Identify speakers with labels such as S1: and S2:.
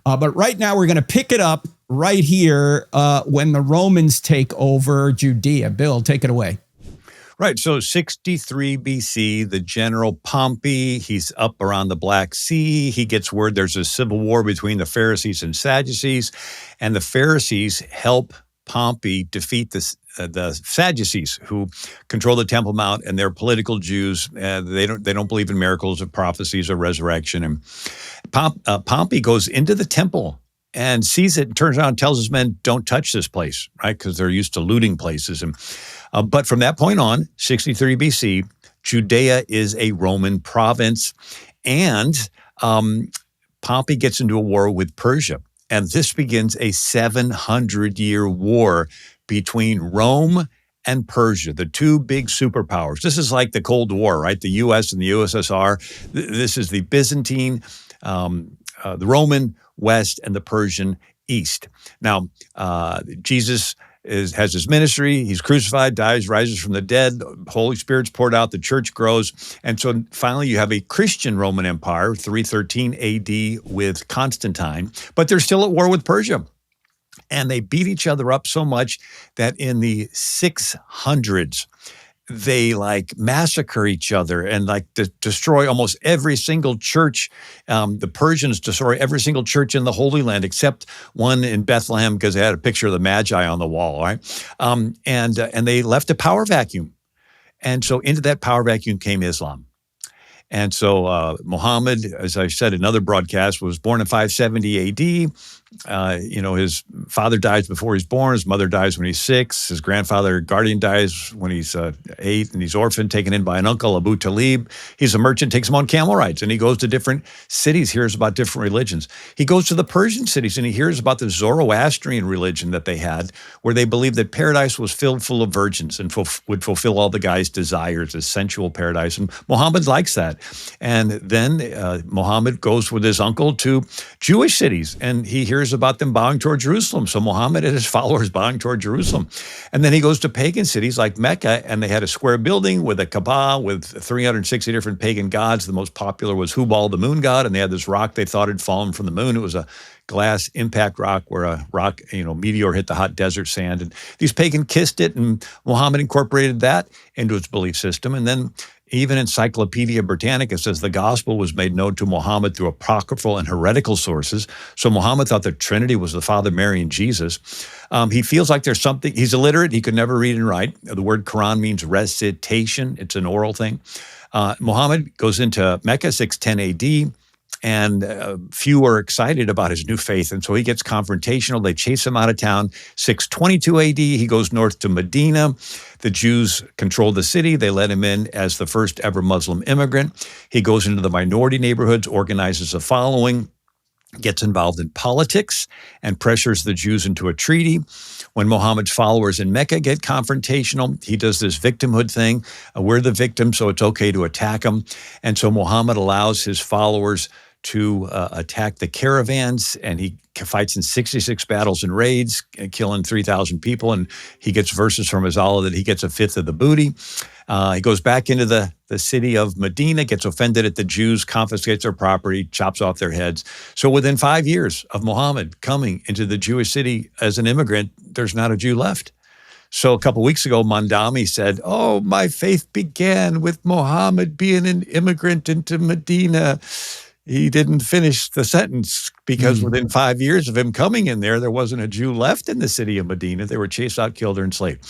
S1: But right now, we're going to pick it up right here when the Romans take over Judea. Bill, take it away.
S2: Right. So 63 BC, the general Pompey, he's up around the Black Sea. He gets word there's a civil war between the Pharisees and Sadducees, and the Pharisees help Pompey defeat the Sadducees, who control the Temple Mount, and they're political Jews. They don't believe in miracles or prophecies or resurrection. And Pompey goes into the temple and sees it and turns around and tells his men, don't touch this place, right? Because they're used to looting places. And but from that point on, 63 BC, Judea is a Roman province, and Pompey gets into a war with Persia. And this begins a 700-year war between Rome and Persia, the two big superpowers. This is like the Cold War, right? The U.S. and the USSR. This is the Byzantine, the Roman West, and the Persian East. Now, Jesus has his ministry. He's crucified, dies, rises from the dead. Holy Spirit's poured out. The church grows. And so finally you have a Christian Roman Empire, 313 AD with Constantine, but they're still at war with Persia. And they beat each other up so much that in the 600s, they massacre each other and destroy almost every single church. The Persians destroy every single church in the Holy Land except one in Bethlehem because they had a picture of the Magi on the wall, right? And they left a power vacuum. And so into that power vacuum came Islam. And so Muhammad, as I said in another broadcast, was born in 570 AD. His father dies before he's born. His mother dies when he's 6. His grandfather, guardian, dies when he's 8, and he's orphaned, taken in by an uncle, 𝗦𝗨𝗣𝗣𝗣𝗑. He's a merchant, takes him on camel rides, and he goes to different cities, hears about different religions. He goes to the Persian cities, and he hears about the Zoroastrian religion that they had, where they believed that paradise was filled full of virgins and would fulfill all the guy's desires, a sensual paradise. And Muhammad likes that. And then Muhammad goes with his uncle to Jewish cities, and he hears about them bowing toward Jerusalem. So Muhammad and his followers bowing toward Jerusalem. And then he goes to pagan cities like Mecca, and they had a square building with a Kaaba with 360 different pagan gods. The most popular was 𝗦𝗢𝗣𝗣𝗅, the moon god, and they had this rock they thought had fallen from the moon. It was a glass impact rock where a rock, meteor hit the hot desert sand. And these pagans kissed it, and Muhammad incorporated that into his belief system. And then even Encyclopedia Britannica says the gospel was made known to Muhammad through apocryphal and heretical sources. So Muhammad thought the Trinity was the Father, Mary, and Jesus. He feels like there's something. He's illiterate. He could never read and write. The word Quran means recitation. It's an oral thing. Muhammad goes into Mecca, 610 AD. And few are excited about his new faith. And so he gets confrontational. They chase him out of town. 622 AD, he goes north to Medina. The Jews control the city. They let him in as the first ever Muslim immigrant. He goes into the minority neighborhoods, organizes a following, gets involved in politics, and pressures the Jews into a treaty. When Muhammad's followers in Mecca get confrontational, he does this victimhood thing. We're the victim, so it's okay to attack them. And so Muhammad allows his followers to attack the caravans, and he fights in 66 battles and raids, killing 3,000 people, and he gets verses from his Allah that he gets a fifth of the booty. He goes back into the city of Medina, gets offended at the Jews, confiscates their property, chops off their heads. So within 5 years of Muhammad coming into the Jewish city as an immigrant, there's not a Jew left. So a couple of weeks ago, Mandami said, "Oh, my faith began with Muhammad being an immigrant into Medina." He didn't finish the sentence because within 5 years of him coming in there wasn't a Jew left in the city of Medina. They were chased out, killed, or enslaved.